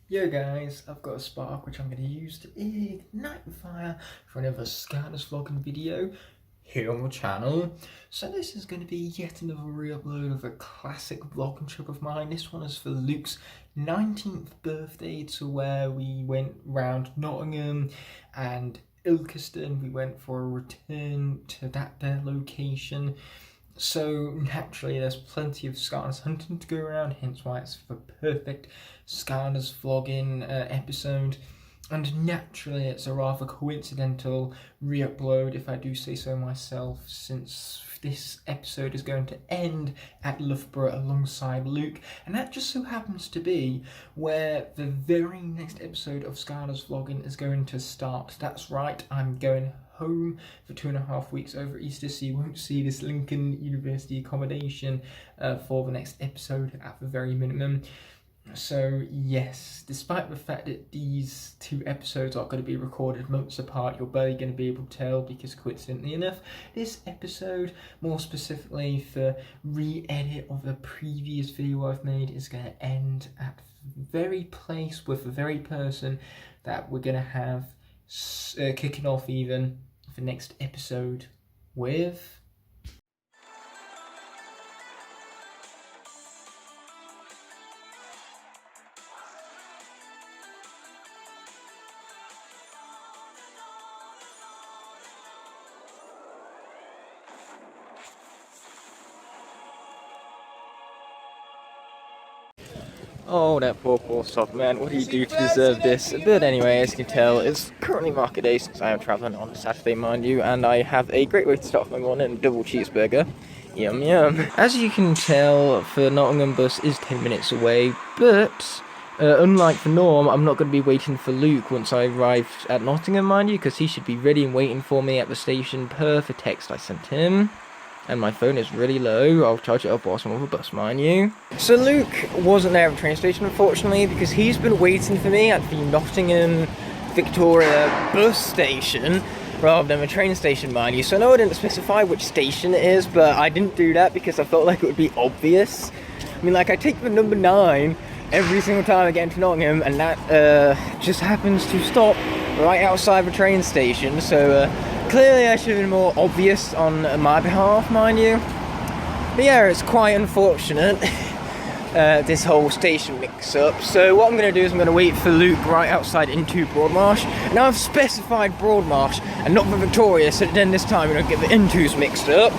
Yo guys, I've got a spark which I'm going to use to ignite the fire for another Skylanders vlogging video here on the channel. So this is going to be yet another re-upload of a classic vlogging trip of mine. This one is for Luke's 19th birthday, to where we went round Nottingham and Ilkeston. We went for a return to their location. So naturally there's plenty of Skylanders hunting to go around, hence why it's the perfect Skylanders vlogging episode. And naturally it's a rather coincidental re-upload, if I do say so myself, since this episode is going to end at Loughborough alongside Luke, and that just so happens to be where the very next episode of Skylanders vlogging is going to start. That's right, I'm going home for 2.5 weeks over Easter, so you won't see this Lincoln University accommodation for the next episode at the very minimum. So yes, despite the fact that these two episodes are going to be recorded months apart, you're barely going to be able to tell, because coincidentally enough, this episode, more specifically the re-edit of the previous video I've made, is going to end at the very place with the very person that we're going to have kicking off even the next episode with. Oh, that poor soft man, what do you do to deserve this? But anyway, as you can tell, it's currently market day since I am travelling on a Saturday, mind you, and I have a great way to start my morning, a double cheeseburger. Yum yum. As you can tell, the Nottingham bus is 10 minutes away, but unlike the norm, I'm not going to be waiting for Luke once I arrive at Nottingham, mind you, because he should be ready and waiting for me at the station per the text I sent him. And my phone is really low. I'll charge it up whilst I'm on the bus, mind you. So Luke wasn't there at the train station, unfortunately, because he's been waiting for me at the Nottingham Victoria bus station rather than the train station, mind you. So I know I didn't specify which station it is, but I didn't do that because I felt like it would be obvious. I mean, like, I take the number 9 every single time I get into Nottingham, and that just happens to stop right outside the train station, so clearly I should have been more obvious on my behalf, mind you. But yeah, it's quite unfortunate, this whole station mix-up. So what I'm going to do is I'm going to wait for Luke right outside into Broadmarsh. Now I've specified Broadmarsh and not the Victoria, so then this time we don't get the intos mixed up.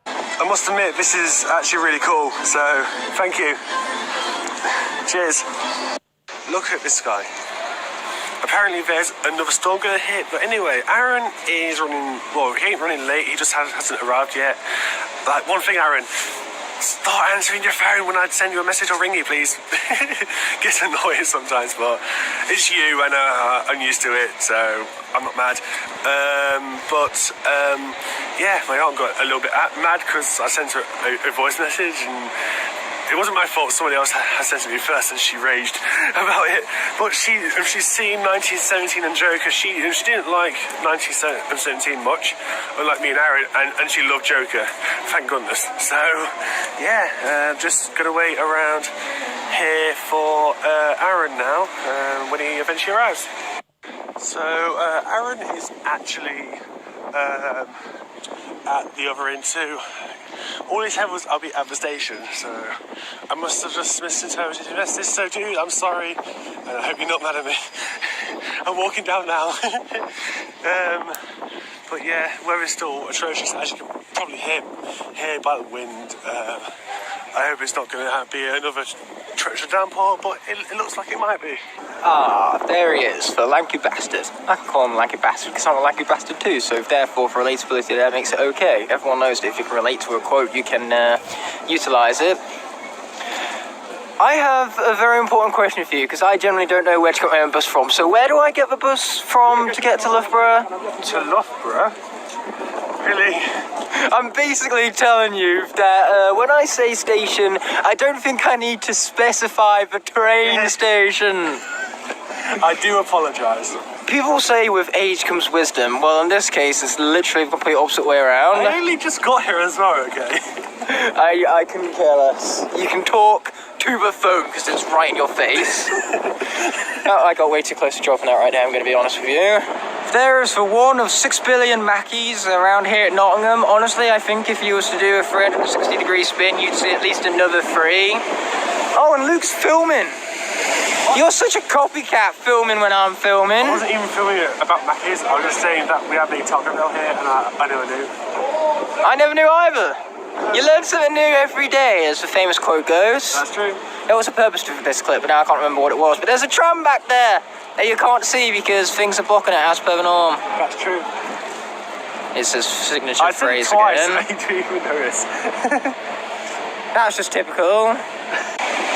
I must admit, this is actually really cool, so thank you. Cheers. Look at this guy. Apparently there's another storm going to hit, but anyway, Aaron is running, well, he ain't running late, he just hasn't arrived yet. Like, one thing, Aaron, start answering your phone when I send you a message or ring you, please. Gets annoying sometimes, but it's you, and I'm used to it, so I'm not mad. Yeah, my aunt got a little bit mad because I sent her a voice message, and it wasn't my fault. Somebody else had sent it to me first, and she raged about it. But she's seen 1917 and Joker. She didn't like 1917 much, unlike me and Aaron, and she loved Joker. Thank goodness. So yeah, just gonna wait around here for Aaron now when he eventually arrives. So Aaron is actually at the other end too. All he said was, I'll be at the station, so I must have just misinterpreted his message. So dude, I'm sorry, and I hope you're not mad at me. I'm walking down now. But yeah, weather's still atrocious, as you can probably hear by the wind. I hope it's not going to be another treacherous downpour, but it looks like it might be. Ah, there he is, the lanky bastard. I can call him lanky bastard because I'm a lanky bastard too, so therefore for relatability there makes it okay. Everyone knows that if you can relate to a quote, you can utilise it. I have a very important question for you, because I generally don't know where to get my own bus from. So where do I get the bus from to get to Loughborough? To Loughborough? Really? I'm basically telling you that when I say station, I don't think I need to specify the train station. I do apologise. People say with age comes wisdom. Well, in this case, it's literally the complete opposite way around. I only just got here as well, okay? I couldn't care less. You can talk to to the phone because it's right in your face. Oh, I got way too close to dropping that right now, I'm going to be honest with you. There's for one of 6 billion Mackies around here at Nottingham. Honestly, I think if you was to do a 360-degree spin, you'd see at least another 3. Oh, and Luke's filming. You're such a copycat filming when I'm filming. I wasn't even filming it about Mackies. I was just saying that we have the Taco Bell here, and I never knew. I never knew either. You learn something new every day, as the famous quote goes. That's true. There was a purpose to this clip, but now I can't remember what it was. But there's a tram back there that you can't see because things are blocking it as per the norm. That's true. It's his signature I said phrase it twice, again. I didn't even notice. That's just typical.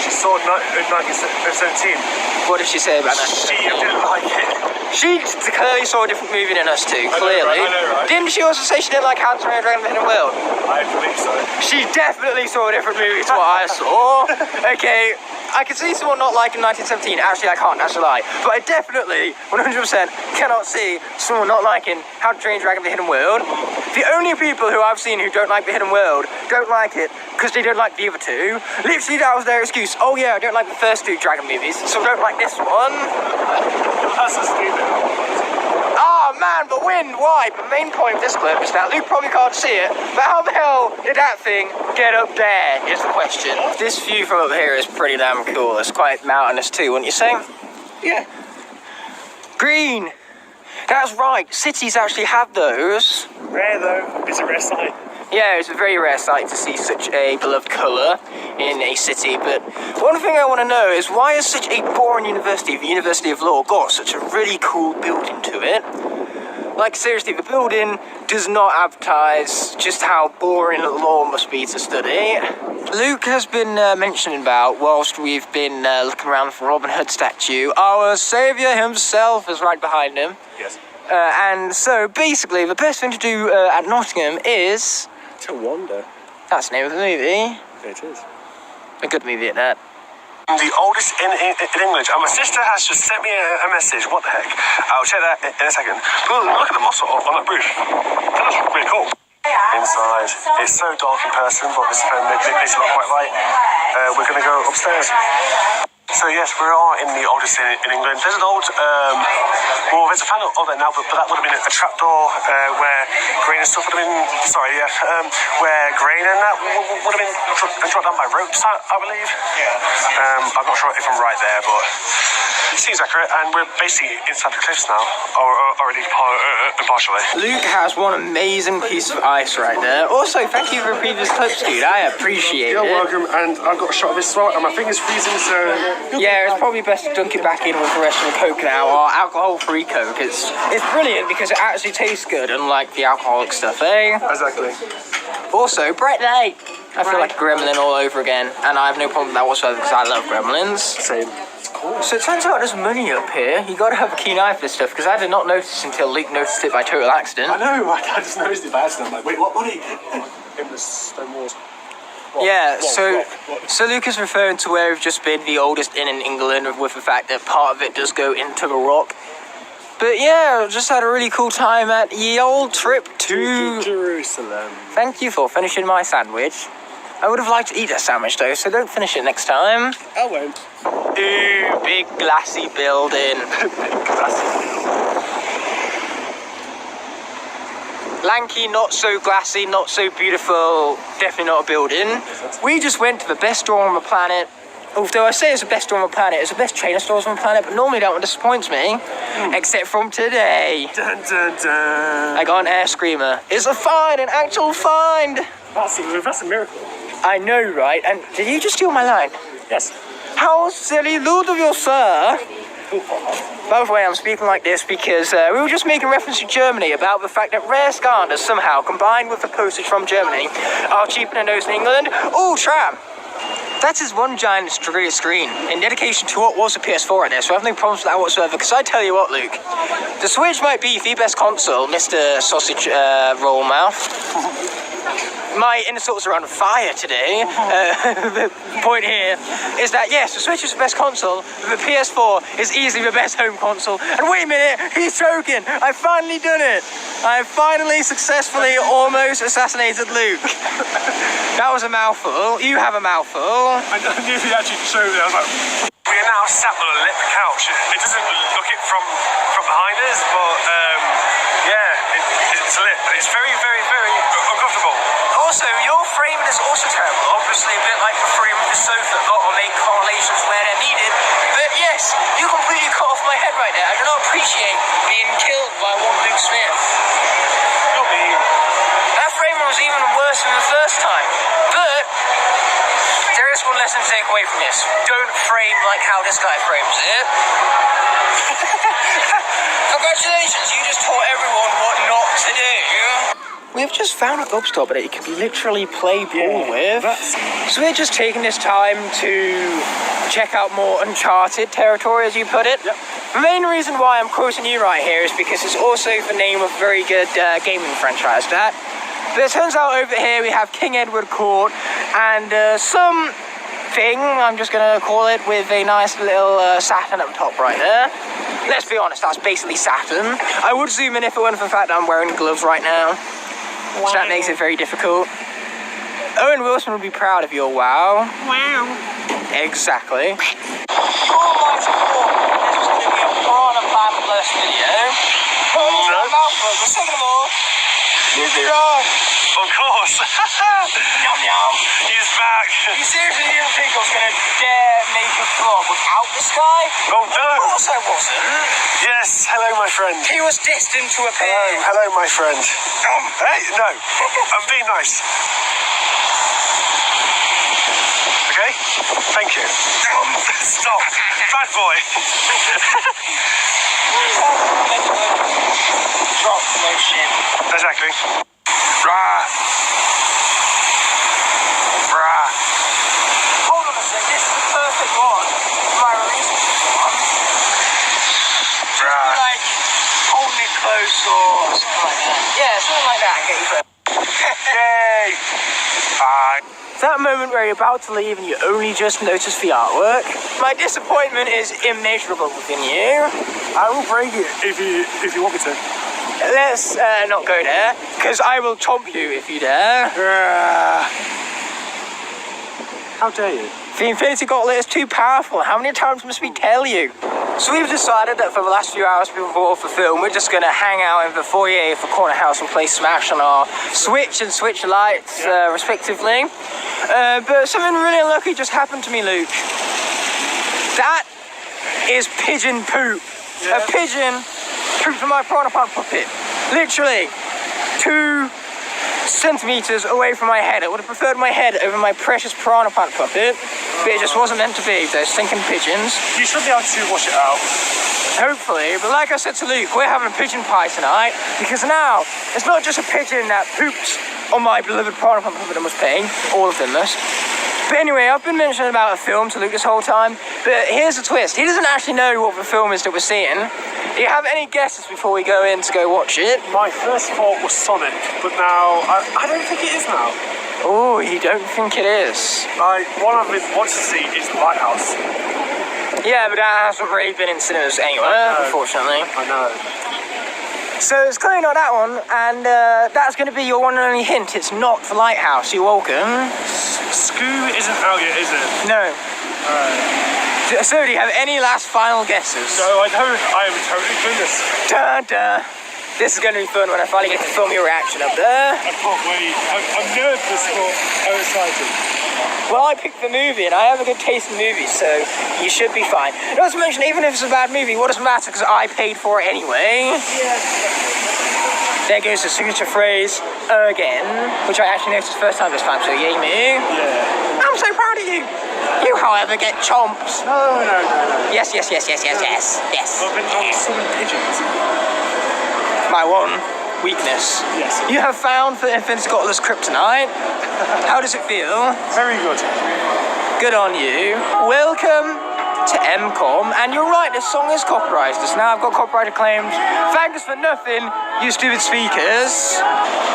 She saw it in 1917. What did she say about that? She didn't like it. She clearly saw a different movie than us two, clearly. I know, right? Didn't she also say she didn't like How to Train Your Dragon in the Hidden World? I believe so. She definitely saw a different movie to what I saw. Okay, I can see someone not liking 1917. Actually, I can't, that's a lie. But I definitely, 100% cannot see someone not liking How to Train Your Dragon in the Hidden World. The only people who I've seen who don't like the Hidden World don't like it because they don't like the other two. Literally, that was their excuse. Oh yeah, I don't like the first 2 Dragon movies, so I don't like this one. That's so stupid. Oh man, the wind, why? The main point of this clip is that Luke probably can't see it, but how the hell did that thing get up there is the question. This view from up here is pretty damn cool. It's quite mountainous too, wouldn't you say? Yeah. Green! That's right, cities actually have those. Rare though. It's a rare sight. Yeah, it's a very rare sight to see such a beloved colour in a city, but one thing I want to know is why is such a boring university, the University of Law, got such a really cool building to it? Like seriously, the building does not advertise just how boring law must be to study. Luke has been mentioning about, whilst we've been looking around for Robin Hood statue, our saviour himself is right behind him. Yes. And so basically the best thing to do at Nottingham is... To wander. That's the name of the movie. It is. A good movie at that. The oldest in England, and my sister has just sent me a message. What the heck? I'll check that in a second. But look at the moss on that roof. That looks really cool. Inside, it's so dark in person, but this phone makes it look quite light. We're going to go upstairs. So yes, we are in the oldest in England. There's an old, well, there's a fan of it now, but that would have been a trapdoor where grain and stuff would have been, where grain and that would have been dropped down by ropes, I believe. I'm not sure if I'm right there, but it seems accurate. And we're basically inside the cliffs now, or at least partially. Luke has one amazing piece of ice right there. Also, thank you for previous clips, dude. I appreciate it. You're welcome, and I've got a shot of this as well, and my finger's freezing, so... Yeah, it's probably best to dunk it back in with the rest of the Coke now, or alcohol-free Coke. It's brilliant because it actually tastes good, unlike the alcoholic stuff, eh? Exactly. Also, bright light. I feel like a gremlin all over again, and I have no problem with that whatsoever because I love gremlins. Same. So it turns out there's money up here. You gotta have a keen eye for this stuff because I did not notice until Luke noticed it by total accident. I know, I just noticed it by accident. I'm like, wait, what money? In the stone walls. Yeah, so Luke is referring to where we've just been, the oldest inn in England, with the fact that part of it does go into the rock. But yeah, just had a really cool time at the old trip to Jerusalem. Thank you for finishing my sandwich. I would have liked to eat that sandwich though, so don't finish it next time. I won't. Ooh, big glassy building. Big glassy. Lanky, not so glassy, not so beautiful, definitely not a building. We just went to the best store on the planet. Although I say it's the best store on the planet, it's the best trainer stores on the planet, but normally that one disappoints me. Except from today. Dun, dun, dun. I got an air screamer. It's a find, an actual find. That's a miracle. I know, right? And did you just steal my line? Yes. How silly lewd of you, sir. By the way, I'm speaking like this because we were just making reference to Germany about the fact that rare Skylanders somehow, combined with the postage from Germany, are cheaper than those in England. Ooh, tram! That is one giant screen in dedication to what was a PS4 right there, so I have no problems with that whatsoever, because I tell you what, Luke, the Switch might be the best console, Mr. Sausage Roll Mouth. My insults are on fire today. The point here is that yes, the Switch is the best console, but the PS4 is easily the best home console. And wait a minute, he's joking! I've finally done it! I've finally successfully almost assassinated Luke. That was a mouthful. You have a mouthful. I knew he actually showed me. I was like, we are now sat on a lit couch. It doesn't look it from behind us, but it's lit. And it's very, very, very uncomfortable. Also, your framing is also terrible. Obviously, a bit like the frame of the sofa. Got to make correlations where they're needed. But yes, you completely cut off my head right there. I do not appreciate being killed by one Luke Smith. Not me. That framing was even worse than the first time. But there is one lesson to take away from this. Don't frame like how this guy frames it. Congratulations, you just taught everyone what not to do. We've just found a GoPro stop that you can literally play ball with. So we're just taking this time to check out more uncharted territory, as you put it. Yep. The main reason why I'm quoting you right here is because it's also the name of a very good gaming franchise, that. But it turns out over here we have King Edward Court and some thing, I'm just going to call it, with a nice little Saturn up top right there. Let's be honest, that's basically Saturn. I would zoom in if it weren't for the fact that I'm wearing gloves right now. Wow. So that makes it very difficult. Owen Wilson would be proud of your wow. Wow. Exactly. Almighty God, this was going to be a piranha plant-less video. Second of all, you'd be wrong. Of course. Yum yum. He's back. You seriously didn't think I was going to dare make a vlog without this guy? Oh no. Of course I wasn't. Yes, hello my friend. He was destined to appear. Hello my friend. Hey, no. I'm being nice. Okay? Thank you. Stop. Bad boy. Drop no shit. Exactly. Rah. Rah. Hold on a sec, this is the perfect one for my relationship one. Just be like holding it close or something like that. Yeah, something like that. Get you first. Yay. Bye. That moment where you're about to leave and you only just notice the artwork. My disappointment is immeasurable within you. I will break it if you want me to. Let's not go there, because I will chomp you if you dare. How dare you? The Infinity Gauntlet is too powerful. How many times must we tell you? So we've decided that for the last few hours before the film, we're just going to hang out in the foyer for Corner House and play Smash on our Switch and Switch Lights, respectively. But something really unlucky just happened to me, Luke. That is pigeon poop. Yeah. A pigeon pooped from my Piranha Plant puppet. Literally 2 centimeters away from my head. I would have preferred my head over my precious Piranha Plant puppet, but it just wasn't meant to be, those stinking pigeons. You should be able to wash it out. Hopefully, but like I said to Luke, we're having a pigeon pie tonight, because now it's not just a pigeon that poops on my beloved Piranha Plant puppet that must pay. All of them must. But anyway, I've been mentioning about a film to Luke this whole time, but here's the twist. He doesn't actually know what the film is that we're seeing. Do you have any guesses before we go in to go watch it? My first thought was Sonic, but now I don't think it is now. Oh, you don't think it is? One I've wanted to see is The Lighthouse. Yeah, but that hasn't really been in cinemas anywhere, unfortunately. I know. So it's clearly not that one, and that's going to be your one and only hint. It's not The Lighthouse. You're welcome. Scoo isn't out yet, is it? No. So do you have any last final guesses? No, I don't. I am totally clueless. Dun, dun. This is going to be fun when I finally get to film your reaction up there. I can't wait. I'm nervous, but I'm excited. Well, I picked the movie, and I have a good taste in movies, so you should be fine. Not to mention, even if it's a bad movie, what does it matter, because I paid for it anyway. Yeah. There goes the signature phrase, again, which I actually noticed first time this time, so yay me. Yeah. I'm so proud of you. You, however, get chomped. No. Yes. I've been swimming pigeons. My one weakness. Yes. You have found the Infinity Gauntlet's kryptonite. How does it feel? Very good. Good on you. Welcome to MCOM. And you're right, this song is copyrighted. So now I've got copyright claimed. Thanks for nothing, you stupid speakers.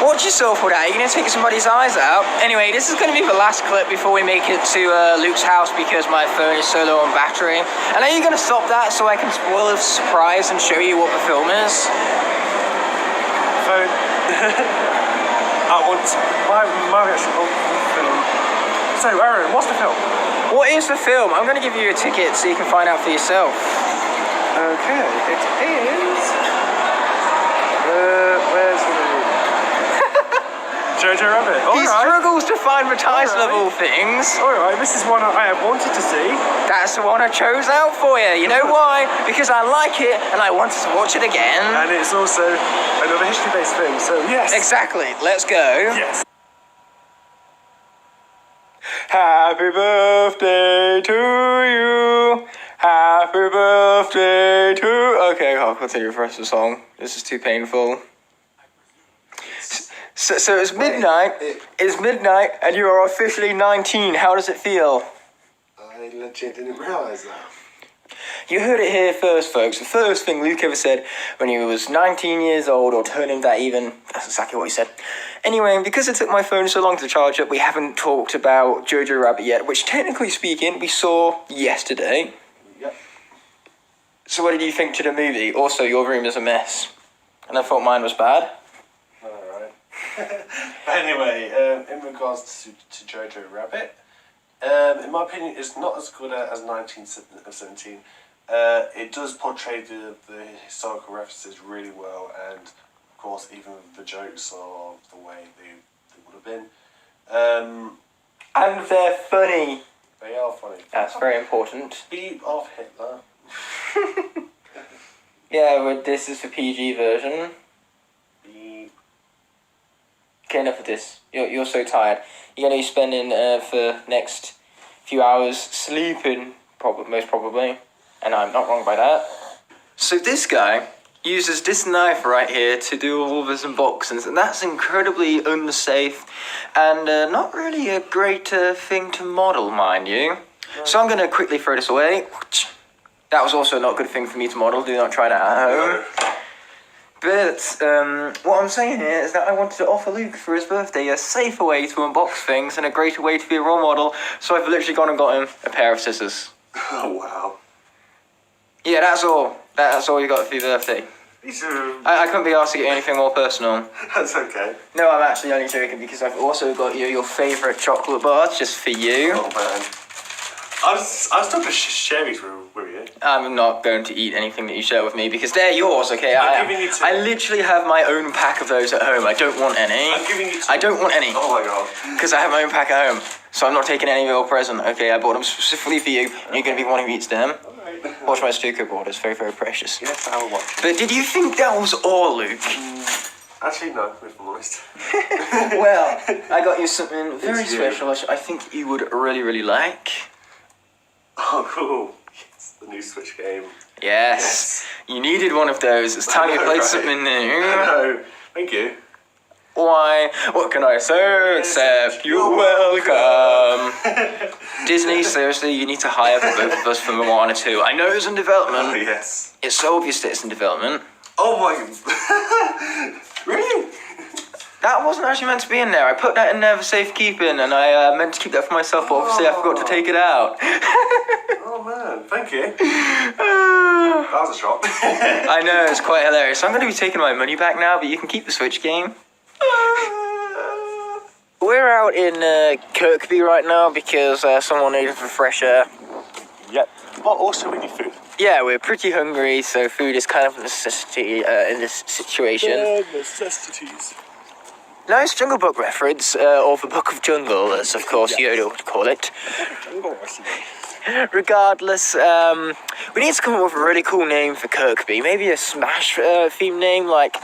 Watch yourself with that. You're going to take somebody's eyes out. Anyway, this is going to be the last clip before we make it to Luke's house because my phone is so low on battery. And are you going to stop that so I can spoil the surprise and show you what the film is? Phone. I want my reaction on the film. So, Aaron, what's the film? What is the film? I'm going to give you a ticket so you can find out for yourself. Okay, it is. Where's the movie? Jojo Rabbit. He struggles to find the title of all things. Alright, this is one I have wanted to see. That's the one I chose out for you. You know why? Because I like it and I wanted to watch it again. And it's also another history-based film, so yes. Exactly. Let's go. Yes. Happy birthday to you. Happy birthday to... Okay, I'll continue the rest of the song. This is too painful. So it's midnight. It's midnight and you are officially 19. How does it feel? I legit didn't realise that. You heard it here first, folks. The first thing Luke ever said when he was 19 years old, or turning that even, that's exactly what he said. Anyway, because it took my phone so long to charge up, we haven't talked about Jojo Rabbit yet, which technically speaking, we saw yesterday. Yep. So what did you think to the movie? Also, your room is a mess. And I thought mine was bad. Alright. Anyway, in regards to Jojo Rabbit, in my opinion, it's not as good as 1917. It does portray the historical references really well, and of course even the jokes are the way they would have been. And they're funny. They are funny. That's very important. Beat off Hitler. Yeah, well, this is the PG version. Beep. Okay, enough of this. You're so tired. You're going to be spending for next few hours sleeping, most probably. And I'm not wrong by that. So this guy uses this knife right here to do all of his unboxings, and that's incredibly unsafe and not really a great thing to model, mind you. So I'm going to quickly throw this away. That was also not a good thing for me to model. Do not try that at home. But what I'm saying here is that I wanted to offer Luke for his birthday a safer way to unbox things and a greater way to be a role model, so I've literally gone and got him a pair of scissors. Oh wow. Yeah, that's all. That's all you got for your birthday. I couldn't be asked to get you anything more personal. That's okay. No, I'm actually only joking because I've also got you your favourite chocolate bars just for you. Oh man. I was still to share these with you. I'm not going to eat anything that you share with me because they're yours, okay? I'm giving you two. I literally have my own pack of those at home. I don't want any. I'm giving you two. I don't want any. Oh my god. Because I have my own pack at home. So I'm not taking any of your present, okay? I bought them specifically for you, and you're going to be the one who eats them. Alright. Watch my sticker board, it's very, very precious. Yes, I will watch. But did you think that was all, Luke? Actually, no, if I'm honest. Well, I got you something very special, which I think you would really, really like. Oh, cool. It's the new Switch game. Yes. You needed one of those. It's time you played something new. No, thank you. Why? What can I say except you're welcome? Disney, seriously, you need to hire both of us for Moana 2. I know it's in development. Oh, yes. It's so obvious that it's in development. Oh my... Really? That wasn't actually meant to be in there. I put that in there for safekeeping, and I meant to keep that for myself, but obviously I forgot to take it out. Oh man, thank you. That was a shock. I know, it's quite hilarious. So I'm going to be taking my money back now, but you can keep the Switch game. We're out in Kirkby right now because someone needed a fresh air. Yep. But also we need food. Yeah, we're pretty hungry, so food is kind of a necessity in this situation. Necessities. Nice Jungle Book reference, or the Book of Jungle, as of course Yoda would call it. Regardless, we need to come up with a really cool name for Kirkby. Maybe a Smash theme name like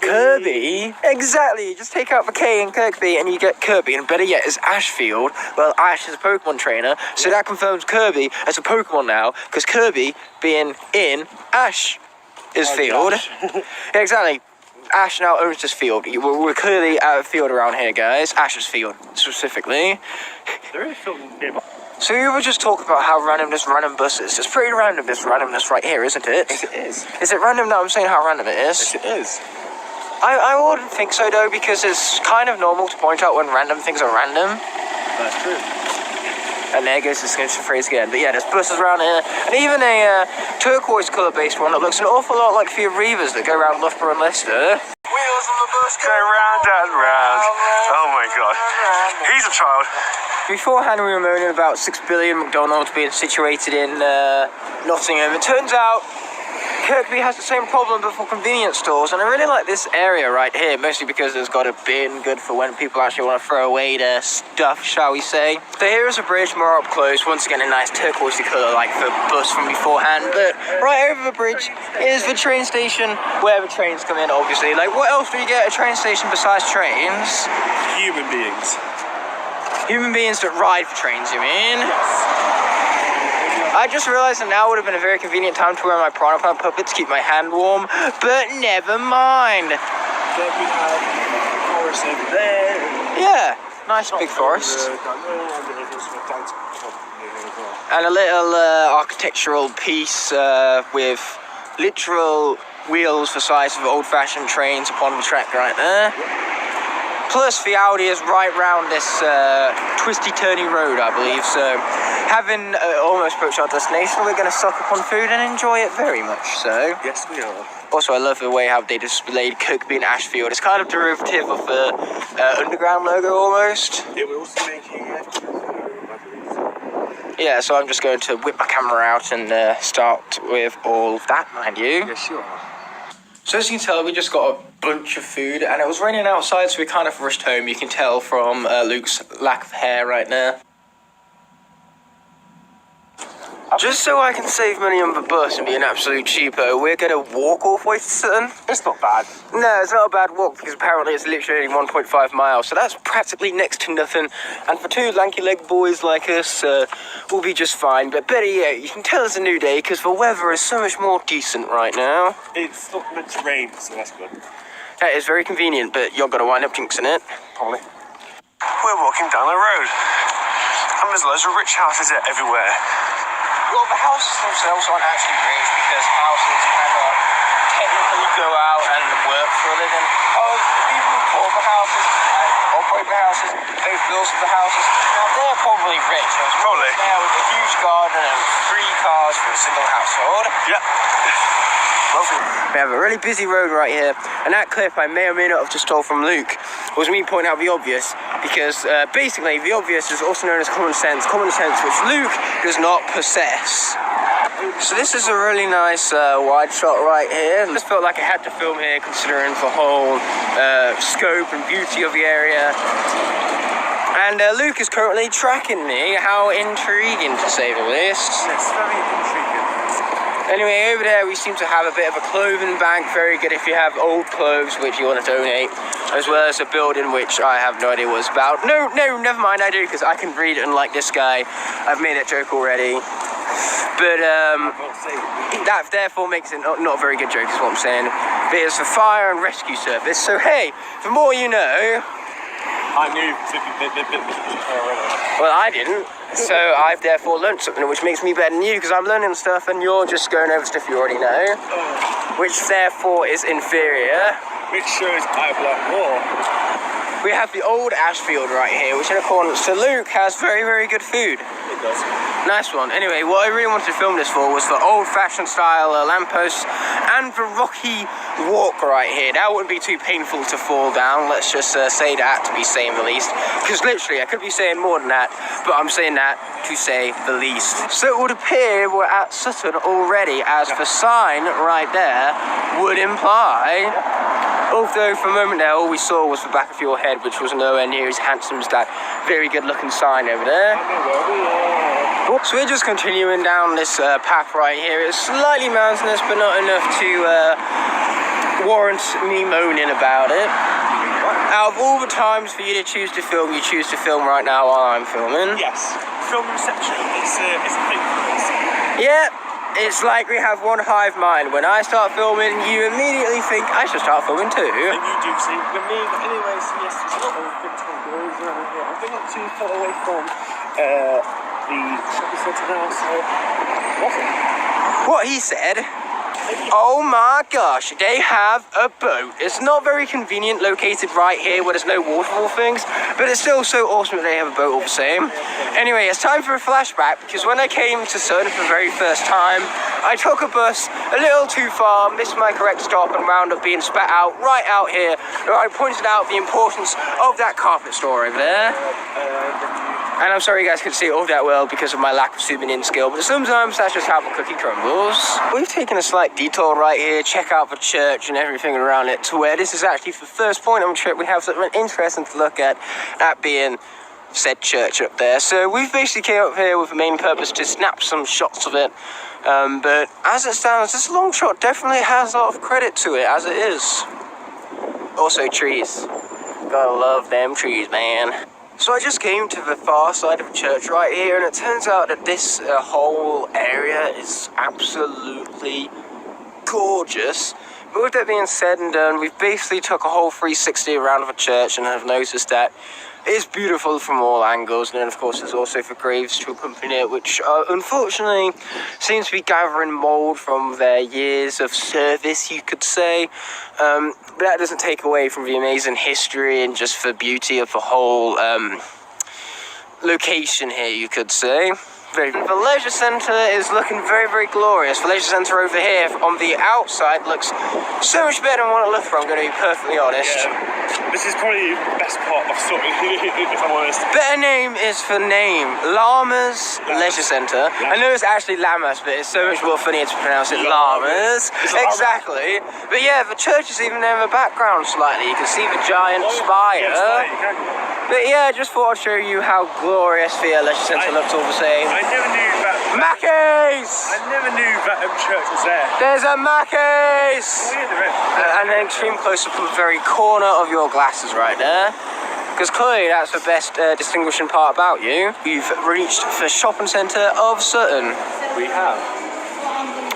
Kirby. Exactly, just take out the K in Kirkby and you get Kirby. And better yet is Ashfield. Well, Ash is a Pokemon trainer, so that confirms Kirby as a Pokemon now, because Kirby being in Ash is field. Yeah, exactly. Ash now owns this field. We're clearly out of field around here, guys. Ash's field, specifically. There is a field nearby. So you were just talking about how random this random bus is. It's pretty random, this randomness right here, isn't it? Yes, it is. Is it random that I'm saying how random it is? Yes, it is. I wouldn't think so, though, because it's kind of normal to point out when random things are random. That's true. And there goes the sketch phrase again. But yeah, there's buses around here. And even a turquoise colour-based one that looks an awful lot like the Arrivas that go around Loughborough and Leicester. Wheels on the bus Go round and round. Oh my god. He's a child. Beforehand, we were moaning about 6 billion McDonald's being situated in Nottingham. It turns out Kirkby has the same problem but for convenience stores, and I really like this area right here, mostly because it's got a bin good for when people actually want to throw away their stuff, shall we say. So here is a bridge more up close, once again a nice turquoisey colour like the bus from beforehand, but right over the bridge is the train station where the trains come in, obviously. Like, what else do you get at a train station besides trains? Human beings. Human beings that ride for trains, you mean? Yes. I just realised that now would have been a very convenient time to wear my Piranha Plant puppet to keep my hand warm, but never mind. Then we have a forest over there. Yeah, nice big forest. And a little architectural piece with literal wheels the size of old-fashioned trains upon the track right there. Plus, the Audi is right round this twisty-turny road, I believe, so having almost approached our destination, we're going to stock up on food and enjoy it very much so. Yes, we are. Also, I love the way how they displayed Kirkby and Ashfield. It's kind of derivative of the Underground logo, almost. It will also make here, I believe. Yeah, so I'm just going to whip my camera out and start with all of that, mind you. Yes, you are. So as you can tell, we just got a bunch of food, and it was raining outside, so we kind of rushed home. You can tell from Luke's lack of hair right there. Just so I can save money on the bus and be an absolute cheapo, we're going to walk all the way to Sutton. It's not bad. No, it's not a bad walk, because apparently it's literally 1.5 miles, so that's practically next to nothing. And for two lanky leg boys like us, we'll be just fine. But better yet, you can tell it's a new day, because the weather is so much more decent right now. It's not meant to rain, so that's good. That is very convenient, but you're going to wind up jinxing it. Probably. We're walking down the road, and there's loads of rich houses everywhere. Well, the houses themselves aren't actually rich, because houses cannot technically go out and work for a living. Oh, the people who bought the houses and operate the houses, those bills of the houses, now they're probably rich. There's Probably. There with a huge garden and 3 cars for a single household. Yeah. Lovely. We have a really busy road right here, and that clip I may or may not have just stole from Luke was me pointing out the obvious, because basically the obvious is also known as common sense which Luke does not possess. So this is a really nice wide shot right here. I just felt like I had to film here considering the whole scope and beauty of the area. And Luke is currently tracking me. How intriguing, to say the least. It's very intriguing. Anyway, over there we seem to have a bit of a clothing bank, very good if you have old clothes which you want to donate, as well as a building which I have no idea what it's about. No, never mind, I do, because I can read, unlike this guy. I've made that joke already. But that therefore makes it not a very good joke, is what I'm saying. But it's a fire and rescue service, so hey, the more you know. I knew. Well, I didn't. So I've therefore learnt something, which makes me better than you, because I'm learning stuff and you're just going over stuff you already know, which therefore is inferior. Which shows I've learned more. We have the old Ashfield right here, which in accordance to Luke has very, very good food. It does. Nice one. Anyway, what I really wanted to film this for was the old-fashioned style lampposts and the rocky walk right here. That wouldn't be too painful to fall down. Let's just say that, to be saying the least. Because literally, I could be saying more than that, but I'm saying that to say the least. So it would appear we're at Sutton already, as the sign right there would imply. Although for a moment there, all we saw was the back of your head, which was nowhere near as handsome as that very good-looking sign over there. So we're just continuing down this path right here. It's slightly mountainous, but not enough to warrant me moaning about it. Out of all the times for you to choose to film, you choose to film right now while I'm filming. Yes. Film reception. It's a thing for us. Yeah. It's like we have one hive mind. When I start filming, you immediately think I should start filming too. And you do see with me, but anyway, so yes, there's a lot of good time boys around here. I've been not too far away from the shopping centre now, so nothing. What he said? Oh my gosh, they have a boat. It's not very convenient located right here where there's no waterfall things, but it's still so awesome that they have a boat all the same. Anyway, it's time for a flashback, because when I came to Sutton for the very first time, I took a bus a little too far, missed my correct stop, and wound up being spat out right out here, where I pointed out the importance of that carpet store over there. And I'm sorry you guys couldn't see it all that well because of my lack of zooming in skill, but sometimes that's just how the cookie crumbles. We've taken a slight detour right here, check out the church and everything around it, to where this is actually the first point on the trip we have something interesting to look at, that being said church up there. So we've basically came up here with the main purpose to snap some shots of it, but as it stands, this long shot definitely has a lot of credit to it, as it is. Also trees. Gotta love them trees, man. So I just came to the far side of the church right here, and it turns out that this whole area is absolutely gorgeous. But with that being said and done, we've basically took a whole 360 around the church and have noticed that it's beautiful from all angles. And then of course there's also the graves to accompany it, which unfortunately seems to be gathering mould from their years of service, you could say. But that doesn't take away from the amazing history and just the beauty of the whole location here, you could say. The leisure centre is looking very, very glorious. The leisure centre over here on the outside looks so much better than what it looked for, I'm going to be perfectly honest. Yeah. This is probably the best part of Sutton, if I'm honest. Better name is for name. Llamas Leisure Centre. Yeah. I know it's actually Llamas, but it's so much more funnier to pronounce it Llamas. Exactly. But yeah, the church is even there in the background slightly. You can see the giant spire. Yes, but yeah, I just thought I'd show you how glorious the leisure centre looks all the same. I never knew that. Mackey's! I never knew that church was there. There's a Mackey's! Oh, yeah, there is. And an extreme close-up of the very corner of your glasses right there. Because clearly that's the best distinguishing part about you. You've reached the shopping centre of Sutton. We have.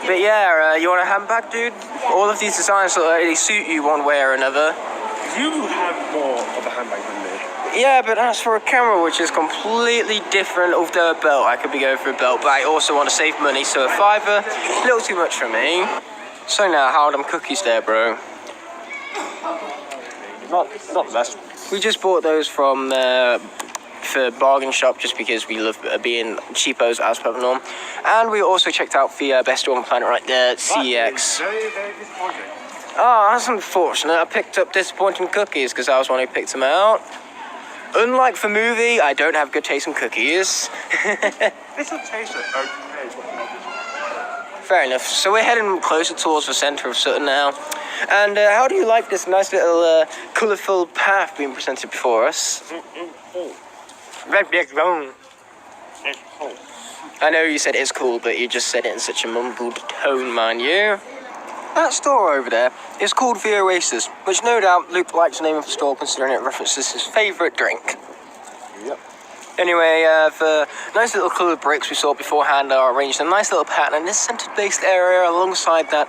But yeah, you want a handbag, dude? All of these designs really suit you one way or another. You have more of a handbag than me. Yeah, but that's for a camera, which is completely different of the belt. I could be going for a belt, but I also want to save money, so a $5, a little too much for me. So now, how are them cookies there, bro? Not the best. We just bought those from the bargain shop just because we love being cheapos as per the norm. And we also checked out the best store on the planet right there, CEX. Very, very disappointing. Oh, that's unfortunate. I picked up disappointing cookies because I was the one who picked them out. Unlike the movie, I don't have good taste in cookies. This will taste it. Okay. Fair enough. So we're heading closer towards the centre of Sutton now. And how do you like this nice little colourful path being presented before us? Red Black Bone. I know you said it's cool, but you just said it in such a mumbled tone, mind you. That store over there is called The Oasis, which no doubt Luke likes the name of the store considering it references his favourite drink. Yep. Anyway, the nice little coloured bricks we saw beforehand are arranged in a nice little pattern in this centre-based area alongside that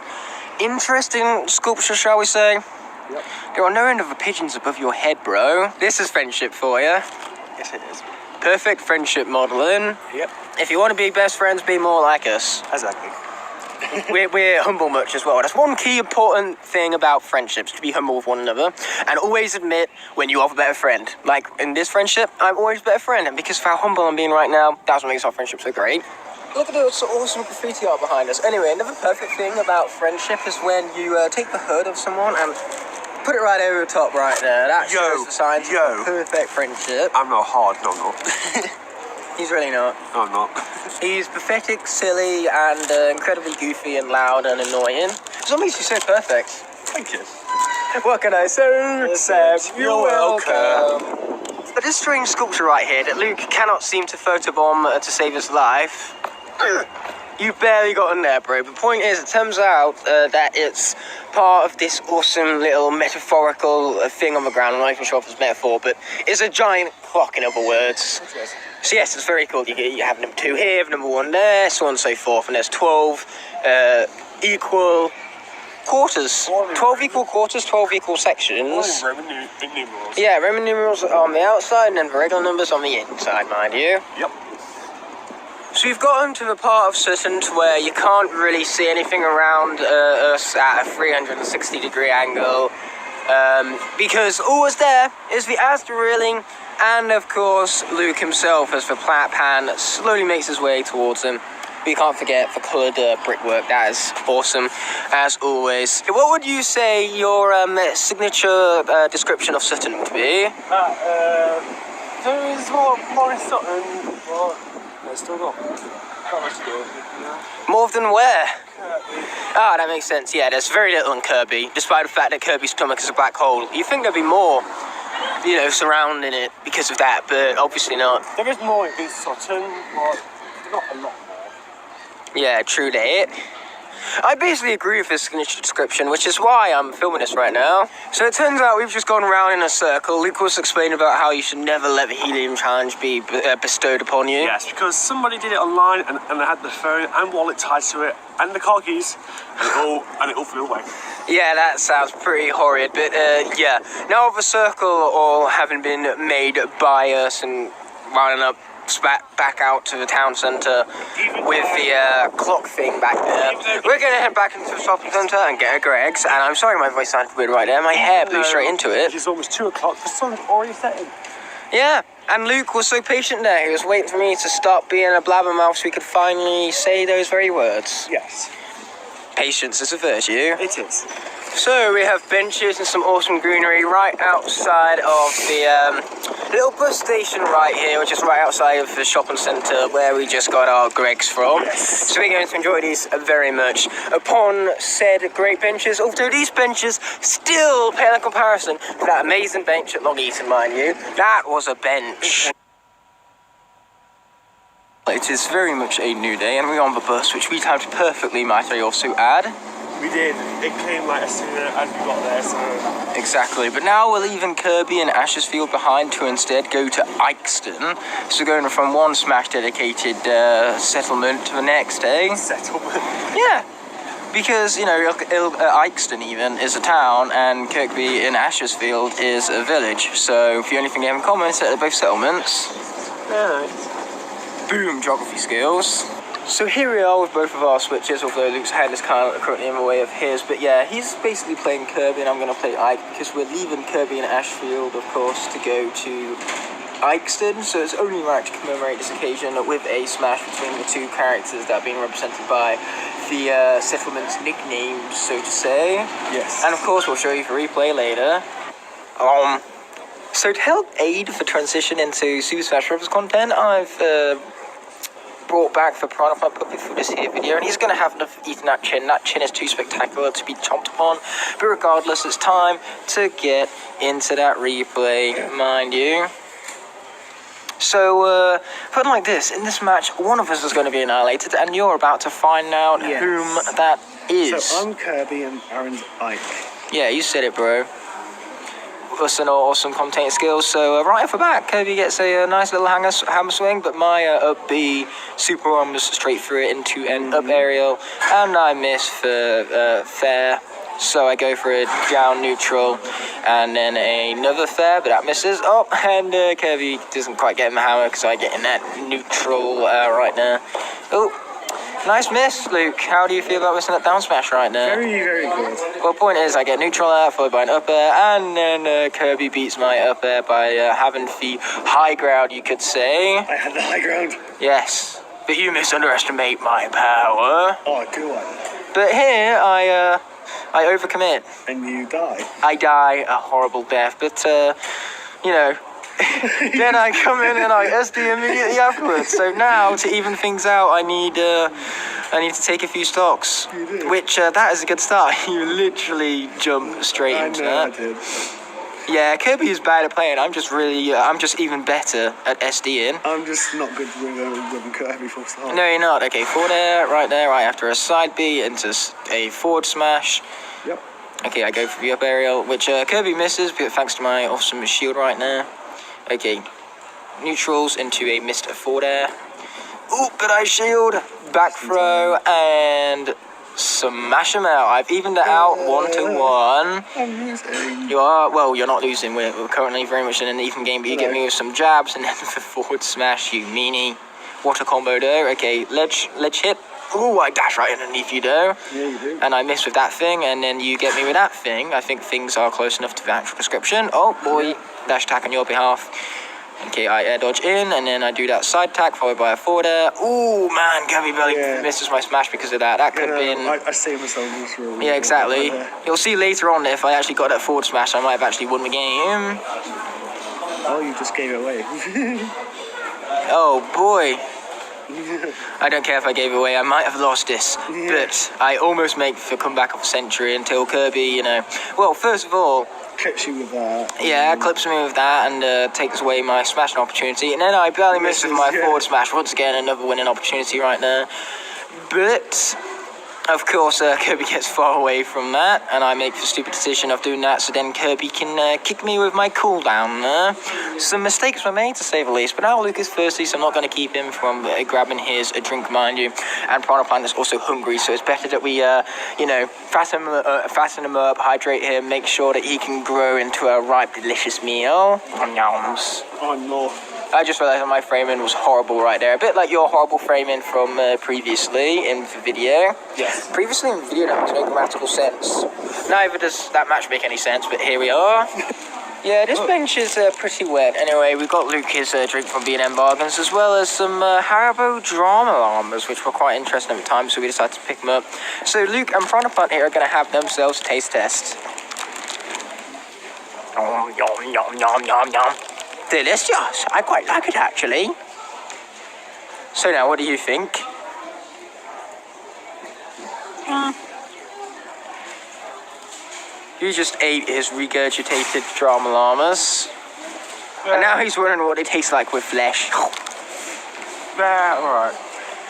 interesting sculpture, shall we say. Yep. There are no end of the pigeons above your head, bro. This is friendship for you. Yes, it is. Perfect friendship modelling. Yep. If you want to be best friends, be more like us. Exactly. We're humble much as well. That's one key important thing about friendships, to be humble with one another and always admit when you are the better friend. Like in this friendship, I'm always a better friend, and because of how humble I'm being right now, that's what makes our friendship so great. Look at this awesome graffiti art behind us. Anyway, another perfect thing about friendship is when you take the hood of someone and put it right over the top right there. That shows the signs of perfect friendship. I'm not hard, no, I'm not. He's really not. No, I'm not. He's pathetic, silly, and incredibly goofy and loud and annoying. It's what makes you so perfect. Thank you. What can I say except you're welcome. But this strange sculpture right here that Luke cannot seem to photobomb to save his life. You barely got in there, bro. The point is, it turns out that it's part of this awesome little metaphorical thing on the ground. I'm not even sure if it's a metaphor, but it's a giant clock, in other words. So yes, it's very cool. You have number 2 here, number 1 there, so on and so forth, and there's 12 equal quarters. 12 equal quarters, 12 equal sections. Roman numerals. Yeah, Roman numerals on the outside, and then the regular numbers on the inside, mind you. Yep. So we've gotten to the part of Sutton to where you can't really see anything around us at a 360-degree angle, because all that's there is the Asda railing, and of course Luke himself as the pan slowly makes his way towards him. But you can't forget the coloured brickwork. That is awesome, as always. What would you say your signature description of Sutton would be? There is Morris Sutton. What? No, still not. Not much to do. More than where? Kirby. Ah, that makes sense. Yeah, there's very little in Kirby, despite the fact that Kirby's stomach is a black hole. You think there'd be more, you know, surrounding it because of that, but obviously not. There is more in Sutton, but not a lot more. Yeah, true that. I basically agree with this description, which is why I'm filming this right now. So it turns out we've just gone around in a circle. Luke was explaining about how you should never let the helium challenge be bestowed upon you. Yes, because somebody did it online and they had the phone and wallet tied to it and the car keys and it all flew away. Yeah, that sounds pretty horrid, but yeah. Now the circle all having been made by us and rounding up back out to the town centre with the clock thing back there. We're going to head back into the shopping centre and get a Greg's, and I'm sorry my voice sounded weird right there, my hair blew straight into it. It's almost 2 o'clock, the sun's already setting. Yeah, and Luke was so patient there, he was waiting for me to stop being a blabbermouth so we could finally say those very words. Yes. Patience is a virtue. It is. So we have benches and some awesome greenery right outside of the little bus station right here, which is right outside of the shopping centre where we just got our Greg's from. Yes. So we're going to enjoy these very much. Upon said great benches, although these benches still pale in comparison to that amazing bench at Long Eaton, mind you. That was a bench. It is very much a new day and we're on the bus, which we timed perfectly, might I also add. We did. It came like as soon as we got there, so... Exactly, but now we're leaving Kirby and Ashersfield behind to instead go to Ikeston. So going from one Smash dedicated settlement to the next, eh? Settlement? Yeah, because, you know, Ikeston even is a town and Kirkby and Ashersfield is a village. So the only thing they have in common is that they're both settlements. Yeah. Boom, geography skills. So here we are with both of our switches, although Luke's hand is currently in the way of his. But yeah, he's basically playing Kirby and I'm going to play Ike because we're leaving Kirby and Ashfield, of course, to go to Ikeston. So it's only right to commemorate this occasion with a smash between the two characters that are being represented by the settlement's nicknames, so to say. Yes. And of course, we'll show you the replay later. So to help aid the transition into Super Smash Bros. Content, I've brought back the Piranha Plant puppy for this here video, and he's going to have enough eating that chin. That chin is too spectacular to be chomped upon, but regardless, it's time to get into that replay, mind you. So, put it like this, in this match, one of us is going to be annihilated, and you're about to find out whom that is. So I'm Kirby and Aaron's Ike. Yeah, you said it, bro. Plus an awesome commentating skills. So right off the bat, Kirby gets a nice little hammer swing, but my up B super arm was straight through it into an up aerial, and I miss for fair. So I go for a down neutral, and then another fair, but that misses. Oh, and Kirby doesn't quite get my hammer because I get in that neutral right there. Oh. Nice miss, Luke. How do you feel about missing that down smash right now? Very, very good. Well, point is, I get neutral air followed by an up air, and then Kirby beats my up air by having the high ground, you could say. I had the high ground. Yes, but you misunderestimate my power. Oh, good one. But here, I overcommit. And you die. I die a horrible death, but, you know... then I come in and I SD immediately afterwards. So now, to even things out, I need to take a few stocks. You do. Which, that is a good start. You literally jump straight into that. I did. Yeah, Kirby is bad at playing. I'm just even better at SDing. I'm just not good with Kirby full stop. No, you're not. Okay, forward air, right after a side B into a forward smash. Yep. Okay, I go for the up aerial, which Kirby misses, but thanks to my awesome shield right now. Okay, neutrals into a missed forward air. Ooh, but I shield, back throw, and smash him out. I've evened it out 1-1. I'm losing. You are, well, you're not losing. We're currently very much in an even game, but you get me with some jabs, and then the forward smash, you meanie. What a combo though. Okay, ledge hit. Ooh, I dash right underneath you though. Yeah, you do. And I miss with that thing, and then you get me with that thing. I think things are close enough to the actual prescription. Oh boy, yeah. Dash attack on your behalf. Okay, I air dodge in, and then I do that side attack followed by a forward air. Ooh, man, Kirby barely misses my smash because of that. That could have been... I see myself in this room. Yeah, exactly. You'll see later on that if I actually got that forward smash, I might have actually won the game. Oh, you just gave it away. Oh boy. I don't care if I gave it away, I might have lost this, but I almost make for comeback of a century until Kirby, you know. Well, first of all, Clips you with that. yeah, clips me with that and takes away my smashing opportunity, and then I barely miss with my forward smash. Once again, another winning opportunity right there. But of course, Kirby gets far away from that, and I make the stupid decision of doing that, so then Kirby can kick me with my cooldown there. Some mistakes were made, to say the least, but now Luke is thirsty, so I'm not going to keep him from grabbing his drink, mind you. And Piranha Plant is also hungry, so it's better that we, you know, fasten him up, hydrate him, make sure that he can grow into a ripe, delicious meal. Yums. Oh no. I just realised that my framing was horrible right there. A bit like your horrible framing from previously in the video. Yes. Previously in the video, that makes no grammatical sense. Neither does that match make any sense, but here we are. Yeah, this bench is pretty wet. Anyway, we got Luke his drink from B&M Bargains, as well as some Haribo Drama Llamas, which were quite interesting at the time, so we decided to pick them up. So Luke and Piranha Plant here are going to have themselves a taste test. Yum, yum, yum, yum, yum, yum. Delicious. I quite like it, actually. So now, what do you think? He just ate his regurgitated drama llamas. And now he's wondering what they taste like with flesh. Alright.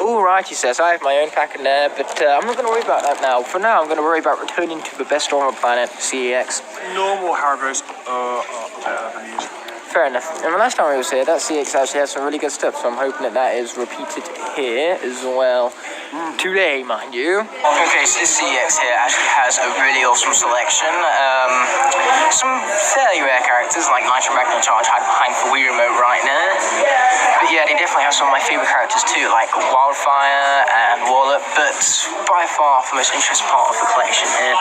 Alright, he says, I have my own pack in there, but I'm not going to worry about that now. For now, I'm going to worry about returning to the best store on the planet, CEX. Normal Haribos are better than these. Fair enough. And the last time I was here, that CX actually had some really good stuff, so I'm hoping that that is repeated here as well. Today, mind you. Okay, so this CX here actually has a really awesome selection. Some fairly rare characters like Nitro Magna Charge hide behind the Wii Remote right now. But yeah, they definitely have some of my favourite characters too, like Wildfire and Wallop. But by far, the most interesting part of the collection here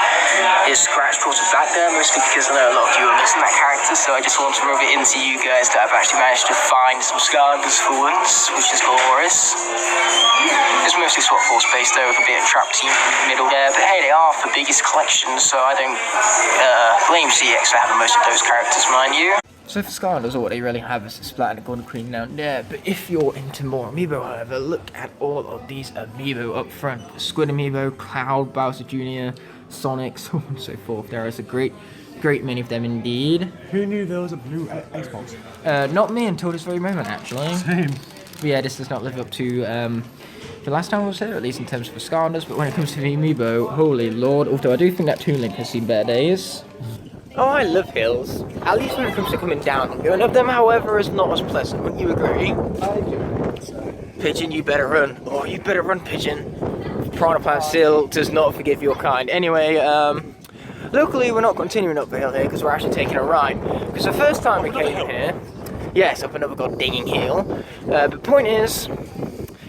is Scratch Portal Back there, mostly because I know a lot of you are missing that character, so I just want to rub it into you guys that I've actually managed to find some Skylanders for once, which is glorious. It's mostly swap force based though, with a bit of trap team in the middle there, but hey, they are the biggest collection, so I don't blame CX for having most of those characters, mind you. So for Skylanders, all they really have is the Splat and the Golden Queen down there, but if you're into more amiibo, however, look at all of these amiibo up front. Squid amiibo, Cloud, Bowser Jr., Sonic, so on and so forth. There is a great many of them indeed. Who knew there was a blue Xbox? Not me until this very moment, actually. Same. But yeah, this does not live up to the last time I was here, at least in terms of the Skylanders, but when it comes to the amiibo, holy lord, although I do think that Toon Link has seen better days. Oh, I love hills. At least when it comes to coming down. Going up them, however, is not as pleasant. Wouldn't you agree? I do. Pigeon, you better run. Oh, you better run, Pigeon. Piranha Plant still does not forgive your kind. Anyway, locally, we're not continuing up the hill here because we're actually taking a ride. Because the first time we came here, yes, up another god-dinging hill. But the point is,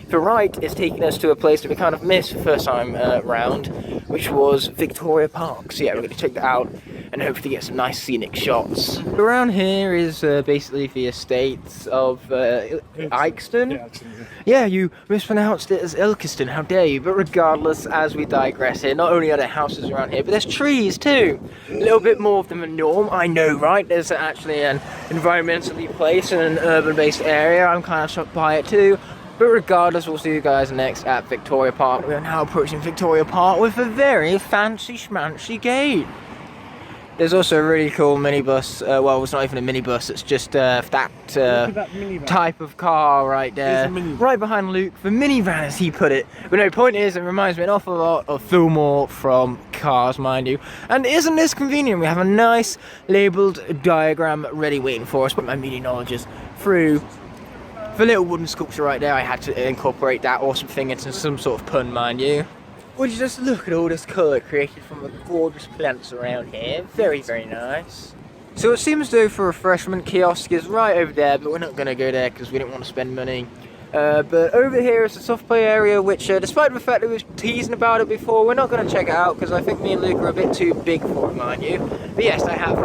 the ride is taking us to a place that we kind of missed the first time round, which was Victoria Park. So yeah, we're going to check that out and hopefully get some nice scenic shots. Around here is basically the estates of Ikeston. Yeah, you mispronounced it as Ilkeston, how dare you? But regardless, as we digress here, not only are there houses around here, but there's trees too. A little bit more of them than norm, I know, right? There's actually an environmentally placed in an urban-based area. I'm kind of shocked by it too. But regardless, we'll see you guys next at Victoria Park. We are now approaching Victoria Park with a very fancy schmancy gate. There's also a really cool minibus, well, it's not even a minibus, it's just that type of car right there, right behind Luke, the minivan as he put it. But no, point is, it reminds me an awful lot of Fillmore from Cars, mind you. And isn't this convenient? We have a nice labelled diagram ready waiting for us, but my media knowledge is through. The little wooden sculpture right there, I had to incorporate that awesome thing into some sort of pun, mind you. Would you just look at all this colour created from the gorgeous plants around here? Very, very nice. So it seems though for refreshment kiosk is right over there, but we're not going to go there because we don't want to spend money. But over here is the soft play area, which despite the fact that we were teasing about it before, we're not going to check it out because I think me and Luke are a bit too big for it, mind you. But yes, I have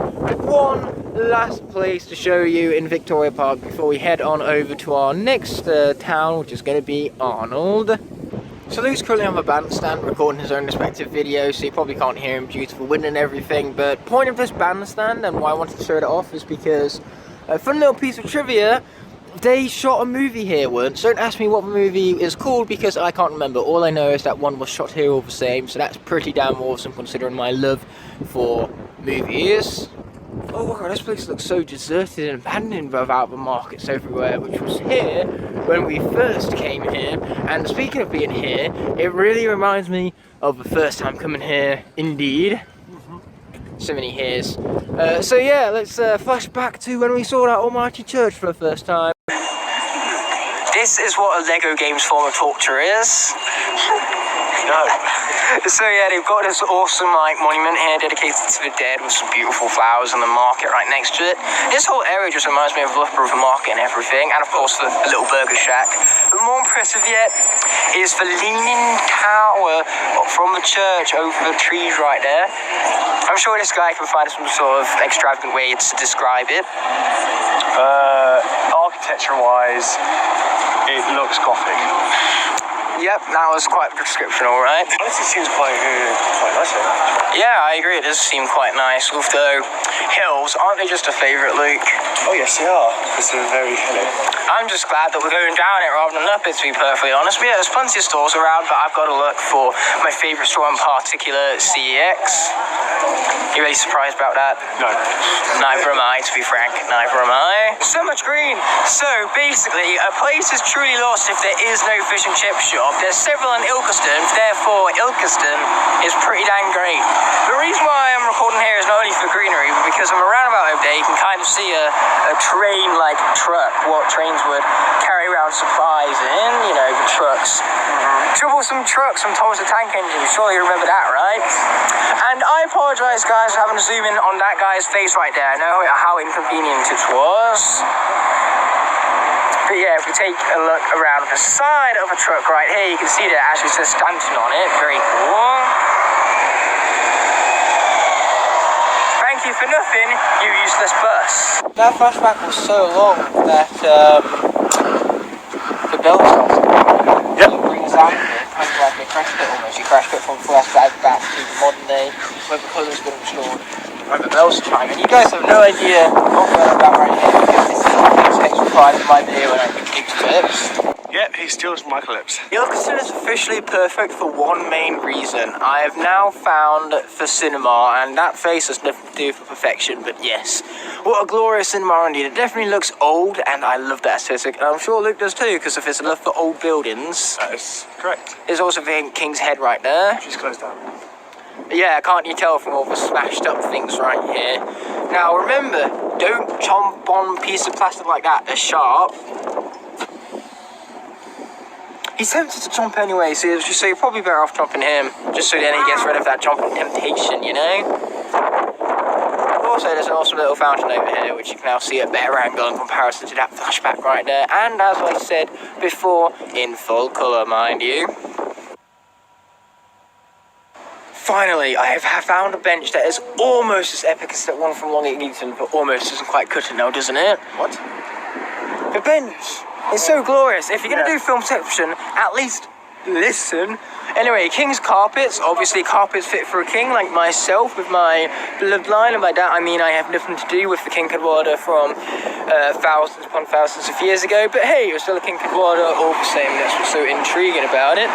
one last place to show you in Victoria Park before we head on over to our next town, which is going to be Arnold. So Luke's currently on the bandstand recording his own respective videos, so you probably can't hear him due to the wind and everything, but point of this bandstand and why I wanted to show it off is because A fun little piece of trivia. They shot a movie here once. Don't ask me what the movie is called because I can't remember. All I know is that one was shot here all the same, so that's pretty damn awesome considering my love for movies. Oh god, this place looks so deserted and abandoned without the markets everywhere, which was here when we first came here. And speaking of being here, it really reminds me of the first time coming here, indeed. So many here's. So yeah, let's flash back to when we saw that almighty church for the first time. This is what a Lego games form of torture is. No. So yeah, they've got this awesome like monument here dedicated to the dead with some beautiful flowers and the market right next to it. This whole area just reminds me of Loughborough Market and everything, and of course the little burger shack. But more impressive yet is the leaning tower from the church over the trees right there. I'm sure this guy can find some sort of extravagant way to describe it. Architecture-wise, it looks gothic. Yep, that was quite the description, alright. Honestly, seems quite nice. Yeah, I agree, it does seem quite nice. Although, hills, aren't they just a favourite, Luke? Oh yes, they are. Because they're very hilly. I'm just glad that we're going down it rather than up it, to be perfectly honest. But yeah, there's plenty of stores around, but I've got to look for my favourite store in particular, CEX. You really surprised about that? No. Neither am I, to be frank. Neither am I. So much green. So, basically, a place is truly lost if there is no fish and chip shop. There's several in Ilkeston, therefore Ilkeston is pretty dang great. The reason why I'm recording here is not only for greenery, but because I'm around about over there, you can kind of see a train-like truck, what trains would carry around supplies in, you know, the trucks. Troublesome trucks from Thomas the Tank Engine, surely you remember that, right? And I apologise, guys, for having to zoom in on that guy's face right there. I know how inconvenient it was. But yeah, if we take a look around the side of a truck right here, you can see that actually says Stanton on it. Very cool. Thank you for nothing, you useless bus. That flashback was so long that the bell started. Yep. It brings out kind of like a crash kit almost. You crash kit from flashback back to the modern day where the colour's been restored. And the bells chime. And you guys have no idea what we're about right here because this takes pride in my video when I do King's clips. Yep, he steals my clips. Ilkeston is officially perfect for one main reason. I have now found the cinema, and that face has nothing to do with perfection, but yes. What a glorious cinema indeed. It definitely looks old, and I love that aesthetic. And I'm sure Luke does too, because of his love for old buildings. That is correct. There's also the King's Head right there. She's closed down. Yeah, can't you tell from all the smashed up things right here? Now remember, don't chomp on a piece of plastic like that, they're sharp. He's tempted to jump anyway, so you're probably better off jumping him, just so then he gets rid of that jumping temptation, you know? Also, there's an awesome little fountain over here, which you can now see at a better angle in comparison to that flashback right there, and as I said before, in full colour, mind you. Finally, I have found a bench that is almost as epic as that one from Long Eaton, but almost doesn't quite cut it now, doesn't it? What? The bench! It's so glorious. If you're going to do film section, at least listen. Anyway, King's carpets. Obviously, carpets fit for a king like myself with my bloodline. And by that, I mean I have nothing to do with the King Cadwallader from thousands upon thousands of years ago. But hey, you're still a King Cadwallader all the same. That's what's so intriguing about it.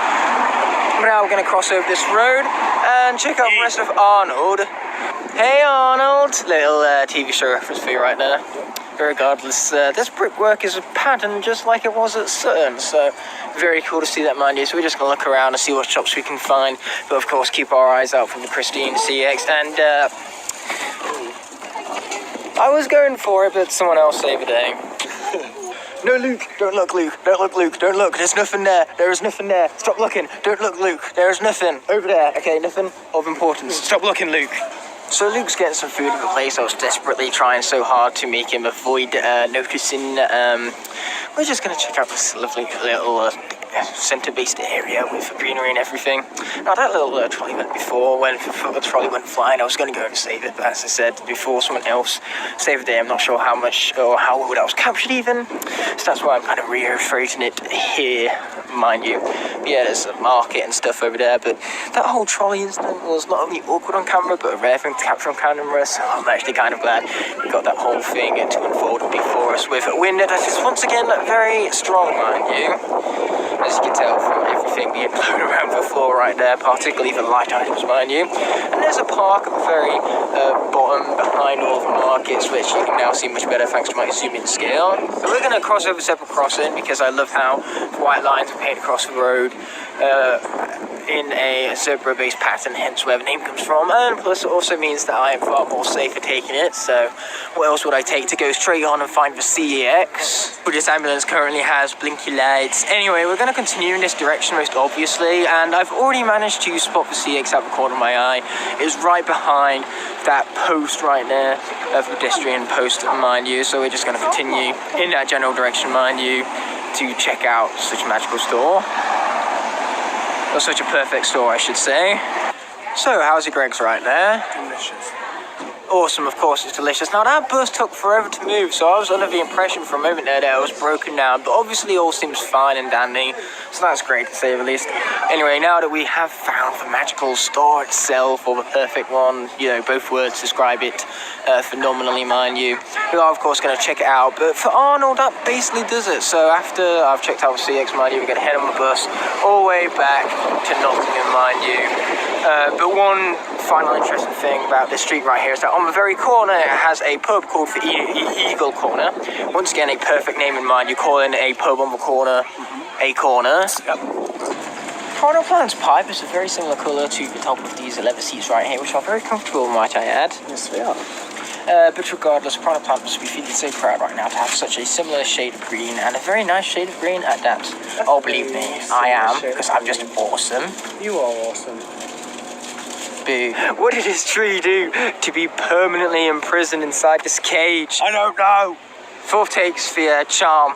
But now we're going to cross over this road and check out the rest of Arnold. Hey Arnold! Little TV show reference for you right there. Regardless, this brickwork is a pattern just like it was at Sutton, so very cool to see that, mind you. So we're just going to look around and see what shops we can find, but of course keep our eyes out for the pristine CX. And I was going for it, but someone else saved the day. No, Luke, don't look, Luke, don't look, Luke, don't look, there's nothing there, there is nothing there, stop looking, don't look, Luke, there is nothing, over there, okay, nothing of importance, stop looking, Luke. So Luke's getting some food at the place. I was desperately trying so hard to make him avoid noticing. We're just going to check out this lovely little centre-based area with greenery and everything. Now that little trolley went before, when the trolley went flying, I was going to go and save it, but as I said before, someone else saved it. I'm not sure how much or how well that was captured even, so that's why I'm kind of reiterating it here, mind you. But yeah, there's a market and stuff over there, but that whole trolley incident was not only awkward on camera, but a rare thing to capture on camera, so I'm actually kind of glad we got that whole thing to unfold before us with a wind that is once again very strong, mind you. As you can tell from everything being blown around the floor right there, particularly the light items, mind you. And there's a park at the very bottom behind all of the markets, which you can now see much better thanks to my zoom-in scale. So we're going to cross over Zebra Crossing because I love how white lines are painted across the road in a zebra-based pattern, hence where the name comes from. And plus it also means that I am far more safe for taking it, so what else would I take to go straight on and find the CEX? But this ambulance currently has blinky lights. Anyway, we're going to continue in this direction most obviously, and I've already managed to spot the CEX out the corner of my eye. It's right behind that post right there, a pedestrian post, mind you, so we're just going to continue in that general direction, mind you, to check out such a magical store. Or such a perfect store, I should say. So, how's your Greg's right there? Delicious. Awesome, of course it's delicious. Now that bus took forever to move, so I was under the impression for a moment there that it was broken down, but obviously all seems fine and dandy, so that's great to say the least. Anyway, now that we have found the magical store itself, or the perfect one, you know, both words describe it phenomenally, mind you, we are of course going to check it out, but for Arnold that basically does it. So after I've checked out the CX, mind you, we're going to head on the bus all the way back to Nottingham, mind you. But one final interesting thing about this street right here is that on the very corner it has a pub called the Eagle Corner. Once again, a perfect name in mind. You call in a pub on the corner a corner. Yep. Prado Plant's pipe is a very similar colour to the top of these leather seats right here, which are very comfortable, might I add. Yes, they are. But regardless, Prado Plant must be feeling so proud right now to have such a similar shade of green, and a very nice shade of green at that. Oh, believe me, I am, because I'm just awesome. You are awesome. Boo. What did this tree do to be permanently imprisoned inside this cage? I don't know. Fourth takes the charm.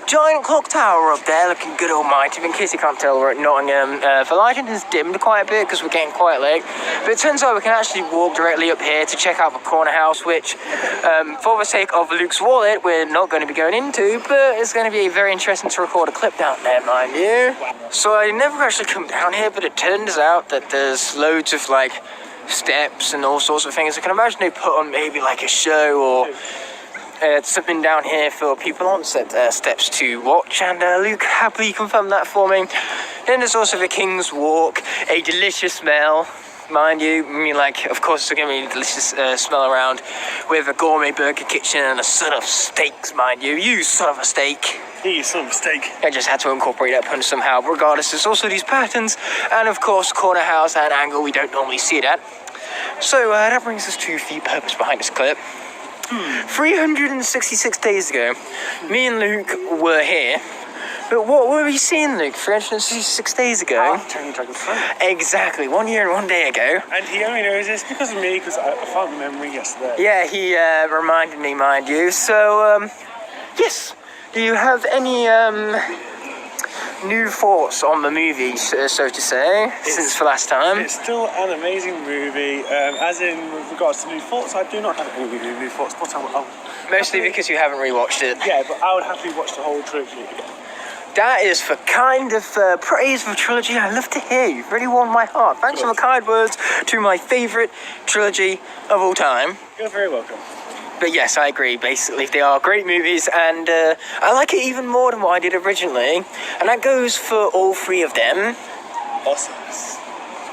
Giant clock tower up there, looking good almighty. In case you can't tell, we're at Nottingham. The lighting has dimmed quite a bit because we're getting quite late. But it turns out we can actually walk directly up here to check out the corner house, which, for the sake of Luke's wallet, we're not going to be going into, but it's going to be very interesting to record a clip down there, mind you. So I never actually come down here, but it turns out that there's loads of, like, steps and all sorts of things. I can imagine they put on maybe, like, a show or something down here for people on set steps to watch, and Luke happily confirmed that for me. Then there's also the King's Walk, a delicious smell, mind you. I mean, like, of course it's going to be a delicious smell around with a gourmet burger kitchen and a son of steaks, mind you. You son of a steak. You son of a steak. I just had to incorporate that pun somehow. But regardless, there's also these patterns, and of course corner house and angle we don't normally see it at. So that brings us to the purpose behind this clip. 366 days ago, me and Luke were here. But what were we seeing, Luke, 366 days ago? Tiny Dragon's friend. Exactly, 1 year and 1 day ago. And he only knows this because of me, because I found the memory yesterday. Yeah, he reminded me, mind you. So, yes, do you have any new thoughts on the movie, so to say, since the last time? It's still an amazing movie. As in, with regards to new thoughts, I do not have any new thoughts, but I'll Mostly because you haven't rewatched it. Yeah, but I would happily watch the whole trilogy again. That is the kind of praise for trilogy I love to hear. You've really warmed my heart. Thanks for the kind words to my favourite trilogy of all time. You're very welcome. But yes, I agree. Basically, they are great movies, and I like it even more than what I did originally. And that goes for all three of them. Awesome.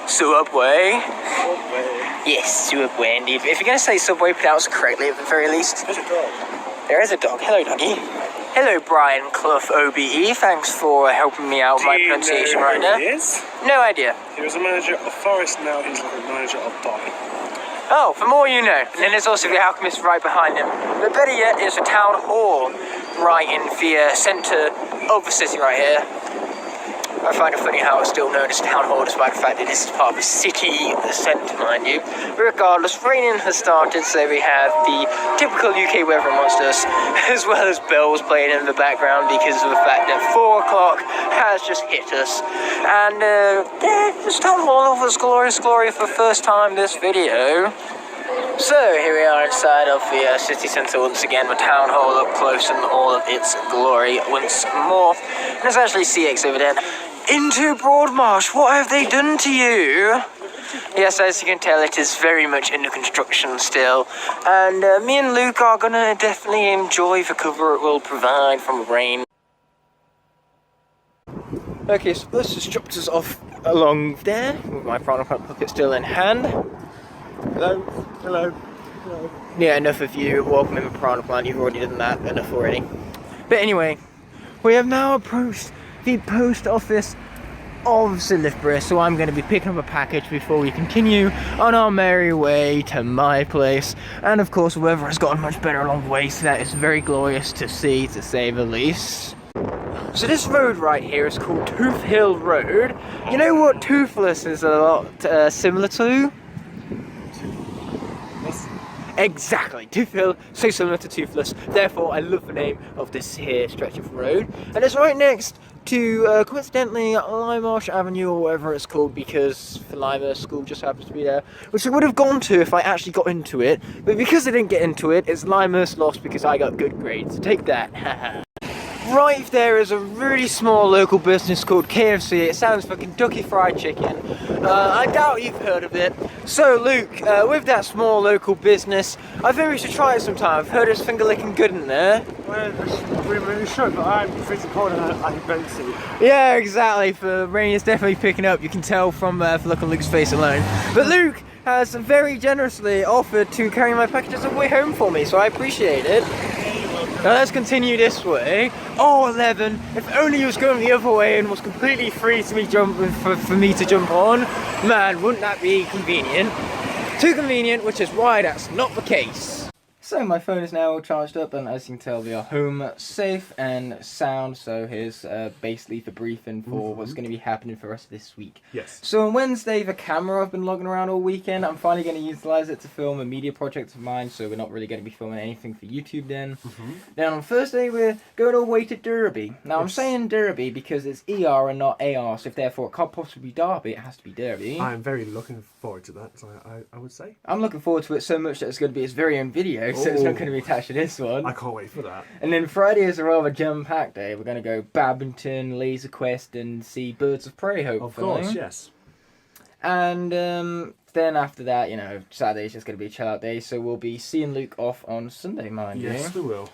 Subway. Subway. Yes, Subway indeed. If you're going to say Subway, pronounce it correctly at the very least. There's a dog. There is a dog. Hello, doggy. Hello, Brian Clough, OBE. Thanks for helping me out with my pronunciation right now. He is? No idea. He was a manager of Forest, now he's like a manager of Derby. Oh, the more you know. And then there's also the Alchemist right behind him. But better yet is the Town Hall right in the centre of the city right here. I find it funny how it's still known as Town Hall, despite the fact that this is part of a city centre, mind you. But regardless, raining has started, so we have the typical UK weather amongst us, as well as bells playing in the background because of the fact that 4 o'clock has just hit us. And this Town Hall offers glorious glory for the first time this video. So here we are inside of the city centre once again, with Town Hall up close in all of its glory once more. And there's actually CX over there. Into Broadmarsh, what have they done to you? Yes, as you can tell, it is very much under construction still. And me and Luke are gonna definitely enjoy the cover it will provide from the rain. Okay, so this just dropped us off along there, with my Piranha Plant puppet still in hand. Hello, hello, hello. Yeah, enough of you welcoming the Piranha Plant, you've already done that enough already. But anyway, we have now approached the post office of Silifbury, so I'm going to be picking up a package before we continue on our merry way to my place. And of course, the weather has gotten much better along the way, so that is very glorious to see, to say the least. So this road right here is called Tooth Hill Road. You know what Toothless is a lot similar to? Exactly, Tooth Hill, so similar to Toothless. Therefore, I love the name of this here stretch of road. And it's right next to, coincidentally, Limemarsh Avenue or whatever it's called, because the Lima school just happens to be there, which I would have gone to if I actually got into it. But because I didn't get into it, it's Limemarsh lost because I got good grades. So take that, haha. Right there is a really small local business called KFC. It stands for Kentucky Fried Chicken. I doubt you've heard of it. So Luke, with that small local business, I think we should try it sometime. I've heard it's finger licking good in there. Well, we really should, but I'm freezing cold and I can barely see. Yeah, exactly. The rain is definitely picking up. You can tell from the look on Luke's face alone. But Luke has very generously offered to carry my packages all the way home for me, so I appreciate it. Now let's continue this way. Oh, 11. If only he was going the other way and was completely free to me for me to jump on. Man, wouldn't that be convenient? Too convenient, which is why that's not the case. So my phone is now all charged up, and as you can tell, we are home safe and sound. So here's basically the briefing for what's going to be happening for the rest of this week. Yes. So on Wednesday, the camera I've been logging around all weekend. I'm finally going to utilize it to film a media project of mine. So we're not really going to be filming anything for YouTube then. Then on Thursday, we're going all the way to Derby. Now I'm saying Derby because it's ER and not AR. So if therefore it can't possibly be Derby, it has to be Derby. I'm very looking forward to that, I would say. I'm looking forward to it so much that it's going to be its very own video. So it's not going to be attached to this one. I can't wait for that. And then Friday is a rather jam-packed day. We're going to go badminton, laser quest, and see Birds of Prey, hopefully. Of course, yes. And then after that, you know, Saturday's just going to be a chill-out day, so we'll be seeing Luke off on Sunday, mind you. Yes, we will.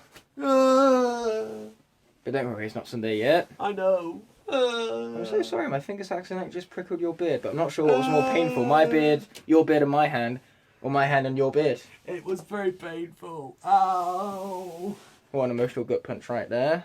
But don't worry, it's not Sunday yet. I know. I'm so sorry, my fingers accidentally just prickled your beard, but I'm not sure what was more painful, my beard, your beard, and my hand, or my hand and your beard. It was very painful. Ow. What an emotional gut punch right there.